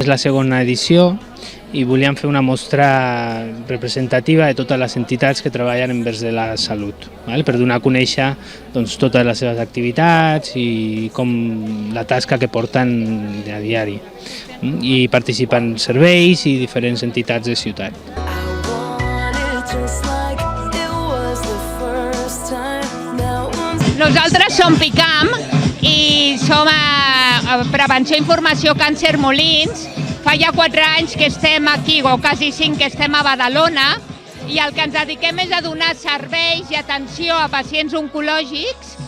És la segona edició i volíem fer una mostra representativa de totes les entitats que treballen envers de la salut, per donar a conèixer totes les seves activitats i la tasca que porten a diari. I participen serveis i diferents entitats de ciutat. Nosaltres som PICAM i som a Prevenció i Informació Càncer Molins. Fa ja 4 anys que estem aquí, o quasi 5 que estem a Badalona, i el que ens dediquem és a donar serveis i atenció a pacients oncològics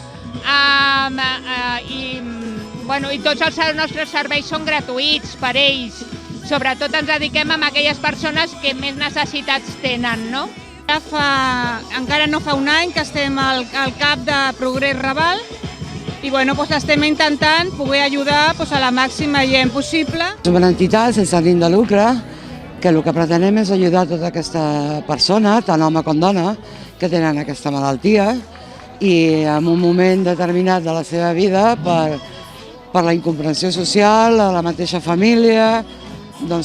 i tots els nostres serveis són gratuïts per ells. Sobretot ens dediquem a aquelles persones que més necessitats tenen, no? Encara no fa un any que estem al CAP de Progrés Raval i estem intentant poder ajudar a la màxima gent possible. Som una entitat sense ànim de lucre que el que pretenem és ajudar tota aquesta persona, tant home com dona, que tenen aquesta malaltia i en un moment determinat de la seva vida per la incomprensió social, a la mateixa família,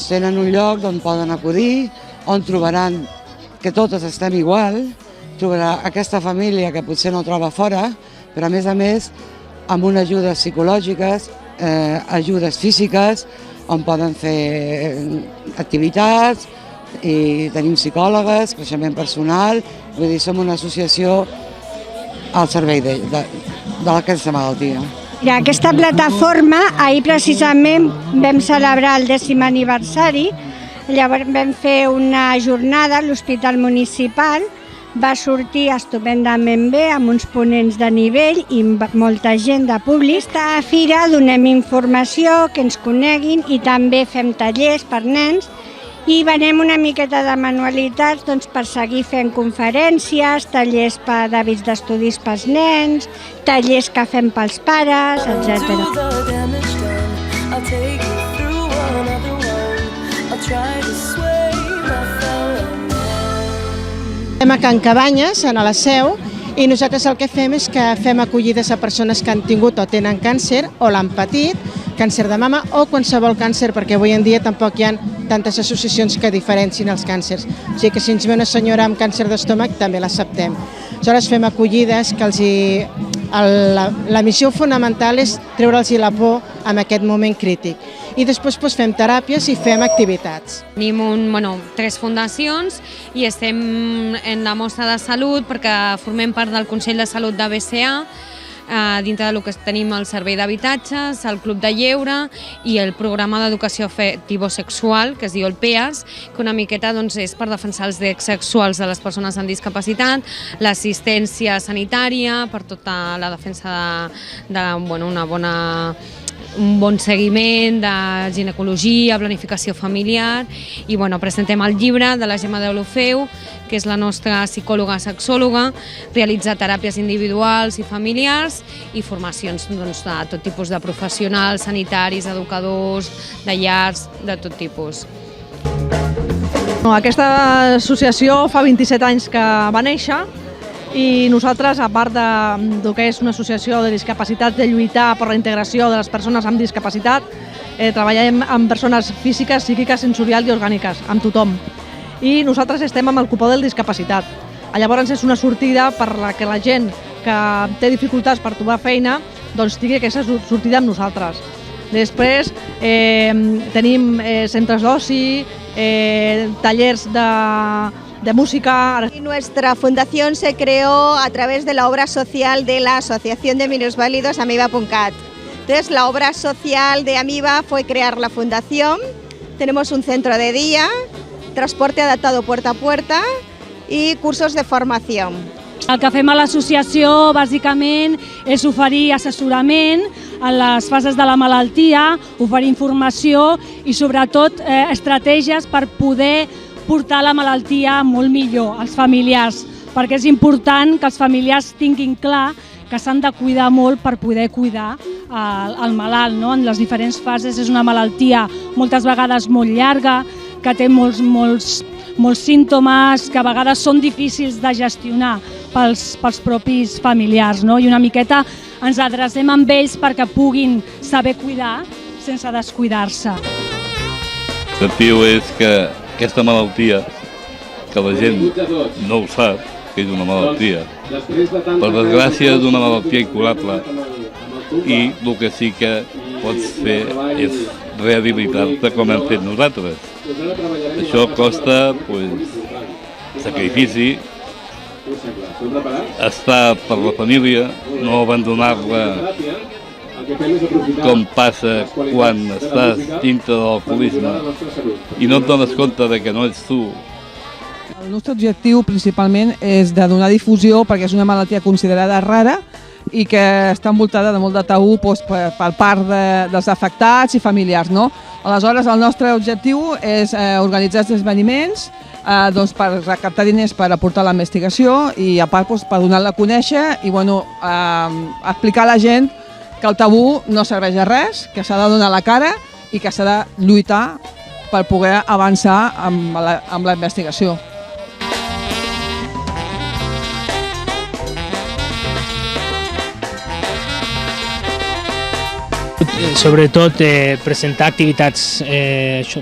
tenen un lloc on poden acudir, on trobaran que totes estem igual, trobarà aquesta família que potser no troba fora, però a més amb unes ajudes psicològiques, ajudes físiques, on poden fer activitats i tenim psicòlogues, creixement personal, vull dir, som una associació al servei d'aquesta malaltia. Aquesta plataforma, ahir precisament vam celebrar el 10è aniversari, llavors vam fer una jornada a l'Hospital Municipal, va sortir estupendament bé, amb uns ponents de nivell i molta gent de públic. A fira donem informació, que ens coneguin i també fem tallers per nens i venem una miqueta de manualitats per seguir fent conferències, tallers d'hàbits d'estudis pels nens, tallers que fem pels pares, etc. Estem a Can Cabanyes, a la Seu, i nosaltres el que fem és que fem acollides a persones que han tingut o tenen càncer o l'han patit, càncer de mama o qualsevol càncer, perquè avui en dia tampoc hi ha tantes associacions que diferencin els càncers. O sigui que si ens ve una senyora amb càncer d'estómac també l'acceptem. Aleshores fem acollides que la missió fonamental és treure'ls la por en aquest moment crític. I després fem teràpies i fem activitats. Tenim 3 fundacions i estem en la mostra de salut perquè formem part del Consell de Salut de BCA, dintre del que tenim el Servei d'Habitatges, el Club de Lleure i el Programa d'Educació Afectivo-Sexual, que es diu el PEAS, que una miqueta és per defensar els drets sexuals de les persones amb discapacitat, l'assistència sanitària, per tota la defensa un bon seguiment de ginecologia, planificació familiar i presentem el llibre de la Gemma Deulofeu, que és la nostra psicòloga sexòloga, realitza teràpies individuals i familiars i formacions de tot tipus de professionals, sanitaris, educadors, de llars, de tot tipus. Aquesta associació fa 27 anys que va néixer i nosaltres, a part del que és una associació de discapacitat, de lluitar per la integració de les persones amb discapacitat, treballem amb persones físiques, psíquiques, sensorials i orgàniques, amb tothom. I nosaltres estem amb el cupó del discapacitat. Llavors és una sortida per la que la gent que té dificultats per trobar feina tingui aquesta sortida amb nosaltres. Després tenim centres d'oci, tallers de música. Nuestra fundación se creó a través de la obra social de la Asociación de Minusválidos Amiba.cat. Entonces, la obra social de Amiba fue crear la fundación. Tenemos un centro de día, transporte adaptado puerta a puerta y cursos de formación. El que fem a l'associació, bàsicament, és oferir assessorament en les fases de la malaltia, oferir informació i, sobretot, estratègies per poder portar la malaltia molt millor als familiars, perquè és important que els familiars tinguin clar que s'han de cuidar molt per poder cuidar el malalt. En les diferents fases és una malaltia moltes vegades molt llarga, que té molts símptomes que a vegades són difícils de gestionar pels propis familiars. I una miqueta ens adrecem amb ells perquè puguin saber cuidar sense descuidar-se. L'objectiu és que aquesta malaltia, que la gent no ho sap, que és una malaltia, per desgràcia és una malaltia incurable i el que sí que pots fer és rehabilitar-te com hem fet nosaltres. Això costa sacrifici, estar per la família, no abandonar-la com passa quan estàs dintre de l'alcoholisme i no et dones compte que no ets tu. El nostre objectiu principalment és de donar difusió perquè és una malaltia considerada rara i que està envoltada de molt de tabú per part dels afectats i familiars. Aleshores, el nostre objectiu és organitzar els esdeveniments per recaptar diners per aportar a la investigació i a part per donar-la a conèixer i explicar a la gent que el tabú no serveix a res, que s'ha de donar la cara i que s'ha de lluitar per poder avançar amb la investigació. Sobretot presentar activitats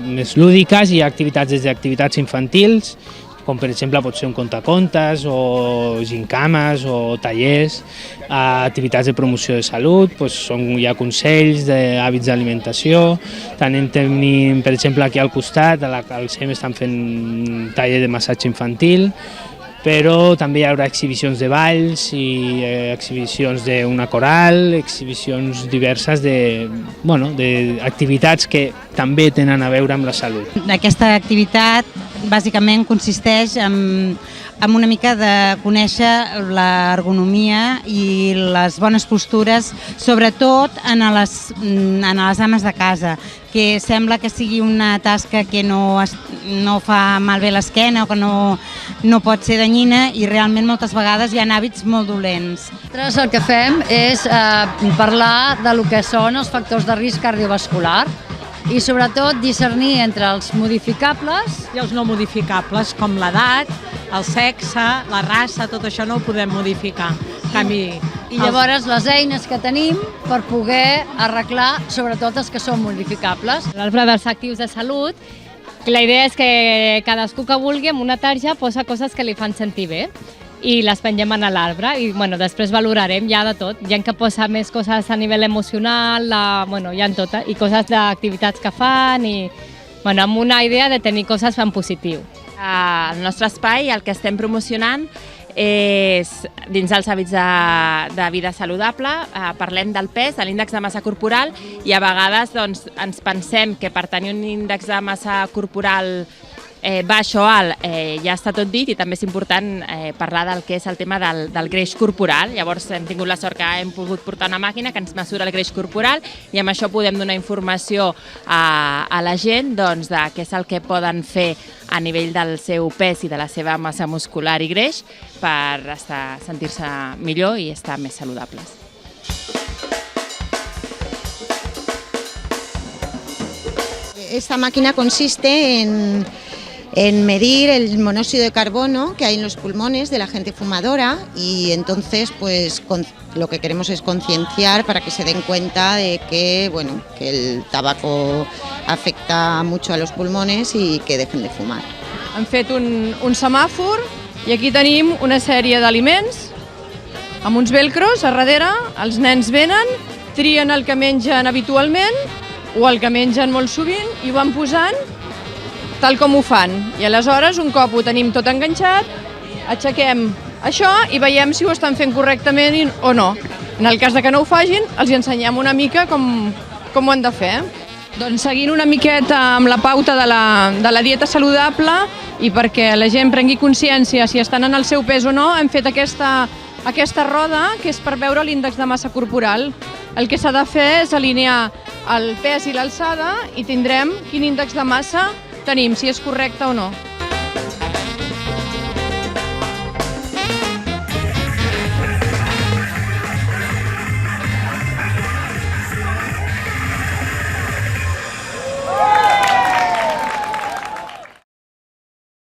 més lúdiques i activitats des d'activitats infantils, com per exemple pot ser un contacontes o gincames o tallers, activitats de promoció de salut, hi ha consells d'hàbits d'alimentació, també tenim per exemple aquí al costat, al CEM estan fent un taller de massatge infantil, però també hi haurà exhibicions de balls i exhibicions d'una coral, exhibicions diverses d'activitats que també tenen a veure amb la salut. Aquesta activitat bàsicament consisteix en una mica de conèixer l'ergonomia i les bones postures, sobretot en les ames de casa, que sembla que sigui una tasca que no fa malbé l'esquena o que no pot ser danyina i realment moltes vegades hi ha hàbits molt dolents. Nosaltres el que fem és parlar de lo que són els factors de risc cardiovascular i sobretot discernir entre els modificables i els no modificables, com l'edat, el sexe, la raça, tot això no ho podem modificar. I llavors les eines que tenim per poder arreglar sobretot els que són modificables. L'arbre dels actius de salut, la idea és que cadascú que vulgui amb una tarja posa coses que li fan sentir bé i les pengem en l'arbre i després valorarem ja de tot. Hi ha que posar més coses a nivell emocional, hi ha tot, i coses d'activitats que fan i amb una idea de tenir coses en positiu. Al nostre espai el que estem promocionant és dins dels hàbits de vida saludable, parlem del pes, de l'índex de massa corporal i a vegades ens pensem que per tenir un índex de massa corporal baix o alt ja està tot dit i també és important parlar del que és el tema del greix corporal. Llavors hem tingut la sort que hem pogut portar una màquina que ens mesura el greix corporal i amb això podem donar informació a la gent de què és el que poden fer a nivell del seu pes i de la seva massa muscular i greix per sentir-se millor i estar més saludables. Esta máquina consiste en medir el monóxido de carbono que hay en los pulmones de la gente fumadora y entonces lo que queremos es concienciar para que se den cuenta de que el tabaco afecta mucho a los pulmones y que dejen de fumar. Han fet un semàfor i aquí tenim una sèrie d'aliments amb uns velcros a darrere, els nens venen, trien el que mengen habitualment o el que mengen molt sovint i ho van posant tal com ho fan. I aleshores, un cop ho tenim tot enganxat, aixequem això i veiem si ho estan fent correctament o no. En el cas de que no ho facin, els ensenyem una mica com ho han de fer. Doncs seguint una miqueta amb la pauta de la dieta saludable i perquè la gent prengui consciència si estan en el seu pes o no, hem fet aquesta roda que és per veure l'índex de massa corporal. El que s'ha de fer és alinear el pes i l'alçada i tindrem quin índex de massa tenim, si és correcte o no.